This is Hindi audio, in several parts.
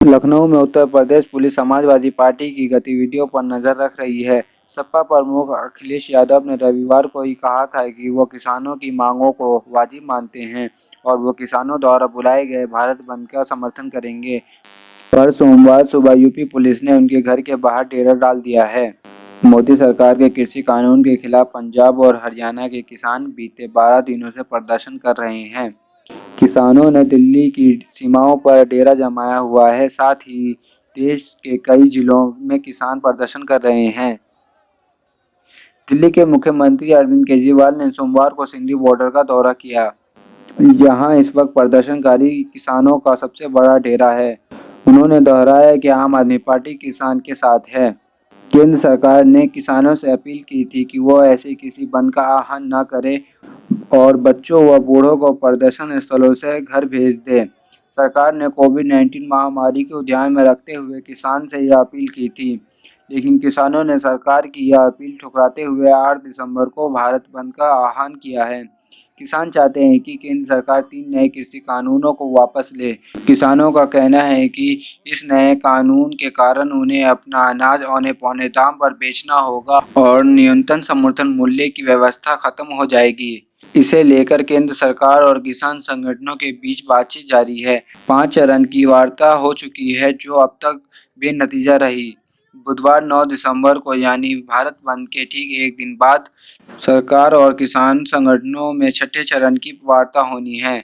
लखनऊ में उत्तर प्रदेश पुलिस समाजवादी पार्टी की गतिविधियों पर नजर रख रही है। सपा प्रमुख अखिलेश यादव ने रविवार को ही कहा था कि वो किसानों की मांगों को वाजिब मानते हैं और वो किसानों द्वारा बुलाए गए भारत बंद का समर्थन करेंगे। पर सोमवार सुबह यूपी पुलिस ने उनके घर के बाहर डेरा डाल दिया है। मोदी सरकार के कृषि कानून के खिलाफ पंजाब और हरियाणा के किसान बीते 12 दिनों से प्रदर्शन कर रहे हैं। किसानों ने दिल्ली की सीमाओं पर डेरा जमाया हुआ है। साथ ही देश के कई जिलों में किसान प्रदर्शन कर रहे हैं। दिल्ली के मुख्यमंत्री अरविंद केजरीवाल ने सोमवार को सिंधु बॉर्डर का दौरा किया। यहां इस वक्त प्रदर्शनकारी किसानों का सबसे बड़ा डेरा है। उन्होंने दोहराया कि आम आदमी पार्टी किसान के साथ है। केंद्र सरकार ने किसानों से अपील की थी कि वो ऐसे किसी बंद का आह्वान न करें और बच्चों व बूढ़ों को प्रदर्शन स्थलों से घर भेज दें। सरकार ने कोविड-19 महामारी को ध्यान में रखते हुए किसान से यह अपील की थी, लेकिन किसानों ने सरकार की यह अपील ठुकराते हुए 8 दिसंबर को भारत बंद का आह्वान किया है। किसान चाहते हैं कि केंद्र सरकार 3 नए कृषि कानूनों को वापस ले। किसानों का कहना है कि इस नए कानून के कारण उन्हें अपना अनाज औने-पौने दाम पर बेचना होगा और न्यूनतम समर्थन मूल्य की व्यवस्था खत्म हो जाएगी। इसे लेकर केंद्र सरकार और किसान संगठनों के बीच बातचीत जारी है। 5 चरण की वार्ता हो चुकी है, जो अब तक बेनतीजा रही। बुधवार 9 दिसंबर को यानी भारत बंद के ठीक एक दिन बाद सरकार और किसान संगठनों में छठे चरण की वार्ता होनी है।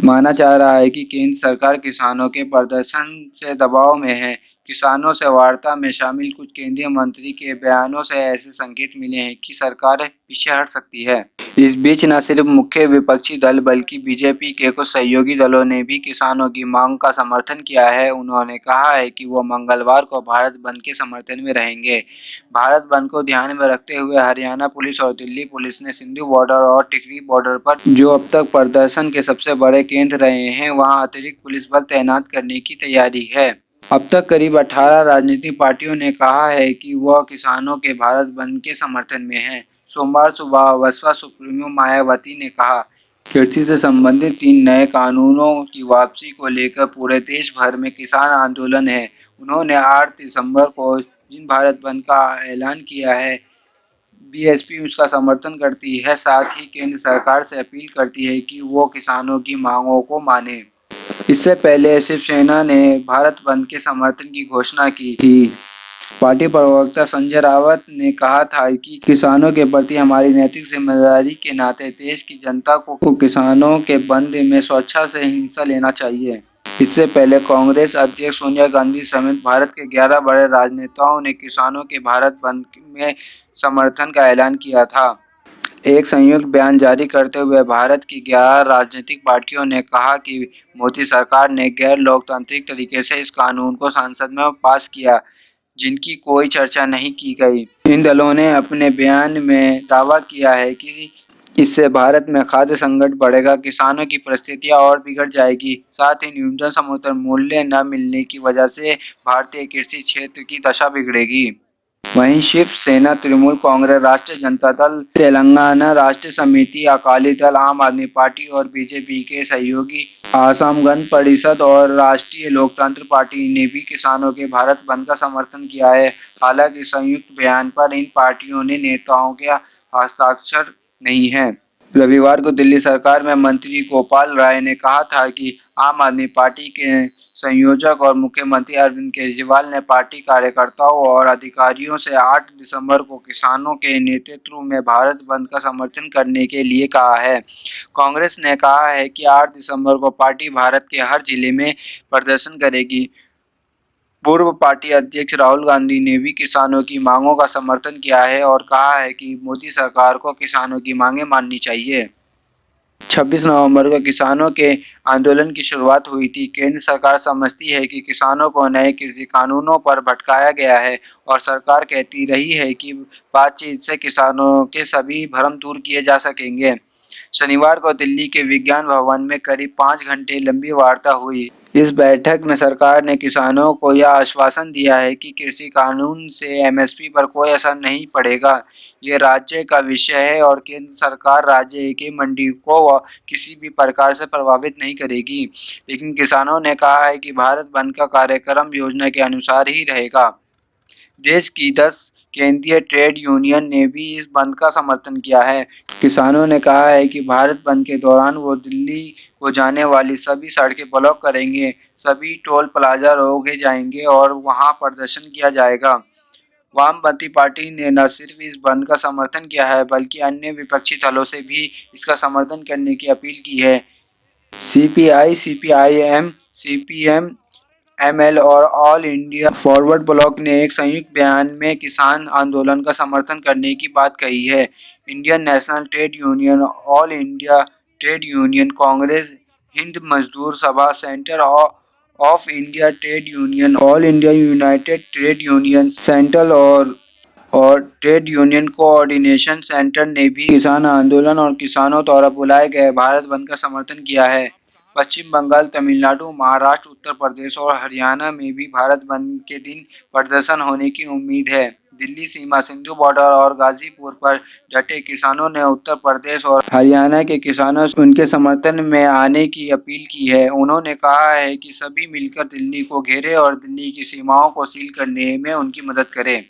माना जा रहा है कि केंद्र सरकार किसानों के प्रदर्शन से दबाव में है। किसानों से वार्ता में शामिल कुछ केंद्रीय मंत्री के बयानों से ऐसे संकेत मिले हैं कि सरकार पीछे हट सकती है। इस बीच न सिर्फ मुख्य विपक्षी दल बल्कि बीजेपी के कुछ सहयोगी दलों ने भी किसानों की मांग का समर्थन किया है। उन्होंने कहा है कि वो मंगलवार को भारत बंद के समर्थन में रहेंगे। भारत बंद को ध्यान में रखते हुए हरियाणा पुलिस और दिल्ली पुलिस ने सिंधु बॉर्डर और टिकरी बॉर्डर पर, जो अब तक प्रदर्शन के सबसे बड़े केंद्र रहे हैं, वहां अतिरिक्त पुलिस बल तैनात करने की तैयारी है। अब तक करीब 18 राजनीतिक पार्टियों ने कहा है कि वह किसानों के भारत बंद के समर्थन में हैं। सोमवार सुबह बसपा सुप्रीमो मायावती ने कहा, कृषि से संबंधित 3 नए कानूनों की वापसी को लेकर पूरे देश भर में किसान आंदोलन है। उन्होंने 8 दिसंबर को जिन भारत बंद का ऐलान किया है, बीएसपी उसका समर्थन करती है। साथ ही केंद्र सरकार से अपील करती है कि वो किसानों की मांगों को माने। इससे पहले शिवसेना ने भारत बंद के समर्थन की घोषणा की थी। पार्टी प्रवक्ता संजय रावत ने कहा था कि किसानों के प्रति हमारी नैतिक जिम्मेदारी के नाते देश की जनता को किसानों के बंद में स्वेच्छा से हिस्सा लेना चाहिए। इससे पहले कांग्रेस अध्यक्ष सोनिया गांधी समेत भारत के 11 बड़े राजनेताओं ने किसानों के भारत बंद में समर्थन का ऐलान किया था। एक संयुक्त बयान जारी करते हुए भारत की 11 राजनीतिक पार्टियों ने कहा कि मोदी सरकार ने गैर लोकतांत्रिक तरीके से इस कानून को संसद में पास किया, जिनकी कोई चर्चा नहीं की गई। इन दलों ने अपने बयान में दावा किया है कि इससे भारत में खाद्य संकट बढ़ेगा, किसानों की परिस्थितियां और बिगड़ जाएगी। साथ ही न्यूनतम समर्थन मूल्य न मिलने की वजह से भारतीय कृषि क्षेत्र की दशा बिगड़ेगी। वहीं शिवसेना, तृणमूल कांग्रेस, राष्ट्रीय जनता दल, तेलंगाना राष्ट्रीय समिति, अकाली दल, आम आदमी पार्टी और बीजेपी के सहयोगी असम गण परिषद और राष्ट्रीय लोकतंत्र पार्टी ने भी किसानों के भारत बंद का समर्थन किया है। हालांकि संयुक्त बयान पर इन पार्टियों ने नेताओं के हस्ताक्षर नहीं है। रविवार को दिल्ली सरकार में मंत्री गोपाल राय ने कहा था कि आम आदमी पार्टी के संयोजक और मुख्यमंत्री अरविंद केजरीवाल ने पार्टी कार्यकर्ताओं और अधिकारियों से 8 दिसंबर को किसानों के नेतृत्व में भारत बंद का समर्थन करने के लिए कहा है। कांग्रेस ने कहा है कि 8 दिसंबर को पार्टी भारत के हर जिले में प्रदर्शन करेगी। पूर्व पार्टी अध्यक्ष राहुल गांधी ने भी किसानों की मांगों का समर्थन किया है और कहा है कि मोदी सरकार को किसानों की मांगें माननी चाहिए। 26 नवंबर को किसानों के आंदोलन की शुरुआत हुई थी। केंद्र सरकार समझती है कि किसानों को नए कृषि कानूनों पर भटकाया गया है और सरकार कहती रही है कि बातचीत से किसानों के सभी भ्रम दूर किए जा सकेंगे। शनिवार को दिल्ली के विज्ञान भवन में करीब 5 घंटे लंबी वार्ता हुई। इस बैठक में सरकार ने किसानों को यह आश्वासन दिया है कि कृषि कानून से एमएसपी पर कोई असर नहीं पड़ेगा। ये राज्य का विषय है और केंद्र सरकार राज्य की मंडी को किसी भी प्रकार से प्रभावित नहीं करेगी। लेकिन किसानों ने कहा है कि भारत बंद का कार्यक्रम योजना के अनुसार ही रहेगा। देश की 10 केंद्रीय ट्रेड यूनियन ने भी इस बंद का समर्थन किया है। किसानों ने कहा है कि भारत बंद के दौरान वो दिल्ली को जाने वाली सभी सड़कें ब्लॉक करेंगे, सभी टोल प्लाजा रोके जाएंगे और वहां प्रदर्शन किया जाएगा। वामपंथी पार्टी ने न सिर्फ इस बंद का समर्थन किया है बल्कि अन्य विपक्षी दलों से भी इसका समर्थन करने की अपील की है। सीपीआई, सीपीआईएम, सीपीएम, एमएल और ऑल इंडिया फॉरवर्ड ब्लॉक ने एक संयुक्त बयान में किसान आंदोलन का समर्थन करने की बात कही है। Indian national trade union, all India trade union Congress, Hind मजदूर सभा, centre of India trade union, all India United trade union central और ट्रेड यूनियन कोऑर्डिनेशन सेंटर ने भी किसान आंदोलन और किसानों द्वारा बुलाए गए भारत बंद का समर्थन किया है। पश्चिम बंगाल, तमिलनाडु, महाराष्ट्र, उत्तर प्रदेश और हरियाणा में भी भारत बंद के दिन प्रदर्शन होने की उम्मीद है। दिल्ली सीमा, सिंधु बॉर्डर और गाजीपुर पर डटे किसानों ने उत्तर प्रदेश और हरियाणा के किसानों से उनके समर्थन में आने की अपील की है। उन्होंने कहा है कि सभी मिलकर दिल्ली को घेरे और दिल्ली की सीमाओं को सील करने में उनकी मदद करें।